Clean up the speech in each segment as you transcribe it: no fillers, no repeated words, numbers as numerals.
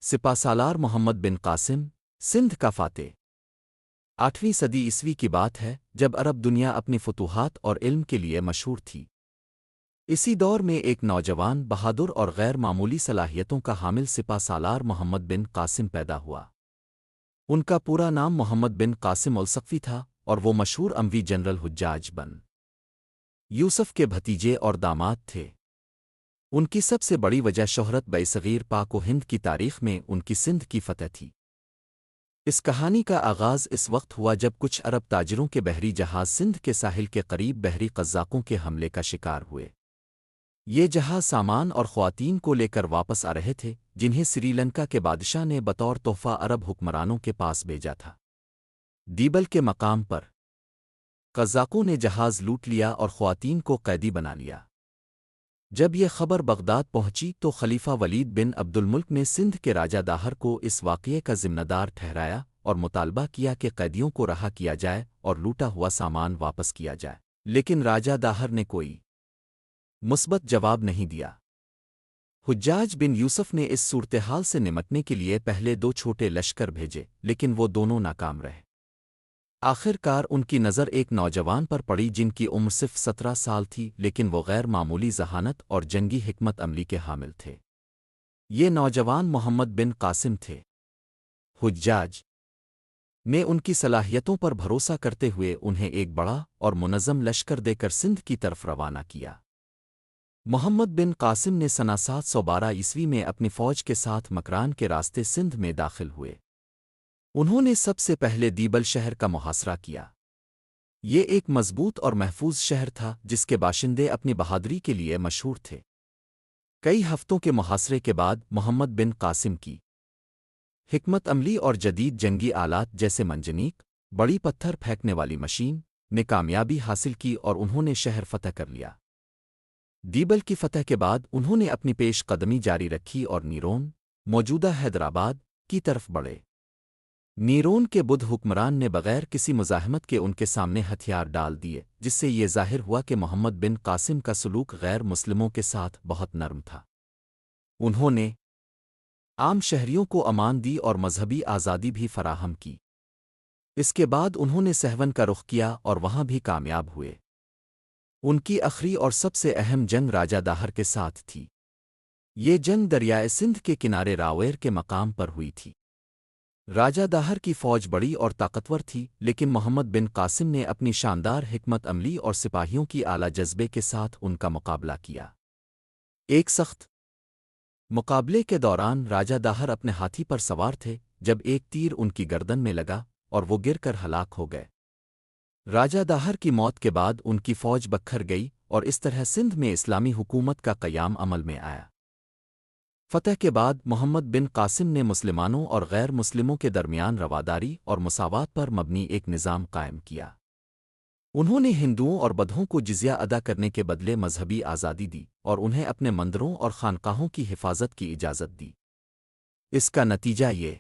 سپہ سالار محمد بن قاسم سندھ کا فاتح 8ویں صدی عیسوی کی بات ہے جب عرب دنیا اپنی فتوحات اور علم کے لیے مشہور تھی۔ اسی دور میں ایک نوجوان بہادر اور غیر معمولی صلاحیتوں کا حامل سپہ سالار محمد بن قاسم پیدا ہوا۔ ان کا پورا نام محمد بن قاسم الثقفی تھا اور وہ مشہور اموی جنرل حجاج بن یوسف کے بھتیجے اور داماد تھے۔ ان کی سب سے بڑی وجہ شہرت برصغیر پاک و ہند کی تاریخ میں ان کی سندھ کی فتح تھی۔ اس کہانی کا آغاز اس وقت ہوا جب کچھ عرب تاجروں کے بحری جہاز سندھ کے ساحل کے قریب بحری قزاقوں کے حملے کا شکار ہوئے۔ یہ جہاز سامان اور خواتین کو لے کر واپس آ رہے تھے جنہیں سری لنکا کے بادشاہ نے بطور تحفہ عرب حکمرانوں کے پاس بھیجا تھا۔ دیبل کے مقام پر قزاقوں نے جہاز لوٹ لیا اور خواتین کو قیدی بنا لیا۔ جب یہ خبر بغداد پہنچی تو خلیفہ ولید بن عبد الملک نے سندھ کے راجہ داہر کو اس واقعے کا ذمہ دار ٹھہرایا اور مطالبہ کیا کہ قیدیوں کو رہا کیا جائے اور لوٹا ہوا سامان واپس کیا جائے، لیکن راجہ داہر نے کوئی مثبت جواب نہیں دیا۔ حجاج بن یوسف نے اس صورتحال سے نمٹنے کے لیے پہلے 2 چھوٹے لشکر بھیجے لیکن وہ دونوں ناکام رہے۔ آخر کار ان کی نظر ایک نوجوان پر پڑی جن کی عمر صرف 17 سال تھی لیکن وہ غیر معمولی ذہانت اور جنگی حکمت عملی کے حامل تھے۔ یہ نوجوان محمد بن قاسم تھے۔ حجاج نے ان کی صلاحیتوں پر بھروسہ کرتے ہوئے انہیں ایک بڑا اور منظم لشکر دے کر سندھ کی طرف روانہ کیا۔ محمد بن قاسم نے سنہ 712 عیسوی میں اپنی فوج کے ساتھ مکران کے راستے سندھ میں داخل ہوئے۔ انہوں نے سب سے پہلے دیبل شہر کا محاصرہ کیا۔ یہ ایک مضبوط اور محفوظ شہر تھا جس کے باشندے اپنی بہادری کے لیے مشہور تھے۔ کئی ہفتوں کے محاصرے کے بعد محمد بن قاسم کی حکمت عملی اور جدید جنگی آلات جیسے منجنیق، بڑی پتھر پھینکنے والی مشین نے کامیابی حاصل کی اور انہوں نے شہر فتح کر لیا۔ دیبل کی فتح کے بعد انہوں نے اپنی پیش قدمی جاری رکھی اور نیرون موجودہ حیدرآباد کی طرف بڑھے۔ نیرون کے بدھ حکمران نے بغیر کسی مزاحمت کے ان کے سامنے ہتھیار ڈال دیے جس سے یہ ظاہر ہوا کہ محمد بن قاسم کا سلوک غیر مسلموں کے ساتھ بہت نرم تھا۔ انہوں نے عام شہریوں کو امان دی اور مذہبی آزادی بھی فراہم کی۔ اس کے بعد انہوں نے سہون کا رخ کیا اور وہاں بھی کامیاب ہوئے۔ ان کی آخری اور سب سے اہم جنگ راجہ داہر کے ساتھ تھی۔ یہ جنگ دریائے سندھ کے کنارے راویر کے مقام پر ہوئی تھی۔ راجہ داہر کی فوج بڑی اور طاقتور تھی لیکن محمد بن قاسم نے اپنی شاندار حکمت عملی اور سپاہیوں کی اعلیٰ جذبے کے ساتھ ان کا مقابلہ کیا۔ ایک سخت مقابلے کے دوران راجہ داہر اپنے ہاتھی پر سوار تھے جب ایک تیر ان کی گردن میں لگا اور وہ گر کر ہلاک ہو گئے۔ راجہ داہر کی موت کے بعد ان کی فوج بکھر گئی اور اس طرح سندھ میں اسلامی حکومت کا قیام عمل میں آیا۔ فتح کے بعد محمد بن قاسم نے مسلمانوں اور غیر مسلموں کے درمیان رواداری اور مساوات پر مبنی ایک نظام قائم کیا۔ انہوں نے ہندوؤں اور بدھوں کو جزیہ ادا کرنے کے بدلے مذہبی آزادی دی اور انہیں اپنے مندروں اور خانقاہوں کی حفاظت کی اجازت دی۔ اس کا نتیجہ یہ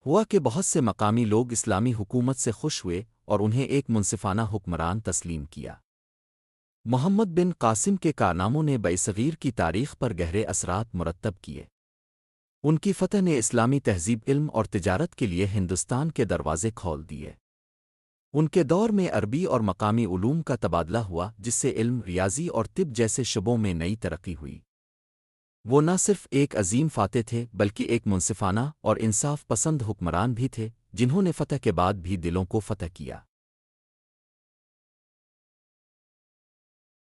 ہوا کہ بہت سے مقامی لوگ اسلامی حکومت سے خوش ہوئے اور انہیں ایک منصفانہ حکمران تسلیم کیا۔ محمد بن قاسم کے کارناموں نے برصغیر کی تاریخ پر گہرے اثرات مرتب کیے۔ ان کی فتح نے اسلامی تہذیب، علم اور تجارت کے لیے ہندوستان کے دروازے کھول دیے۔ ان کے دور میں عربی اور مقامی علوم کا تبادلہ ہوا جس سے علم، ریاضی اور طب جیسے شعبوں میں نئی ترقی ہوئی۔ وہ نہ صرف ایک عظیم فاتح تھے بلکہ ایک منصفانہ اور انصاف پسند حکمران بھی تھے جنہوں نے فتح کے بعد بھی دلوں کو فتح کیا۔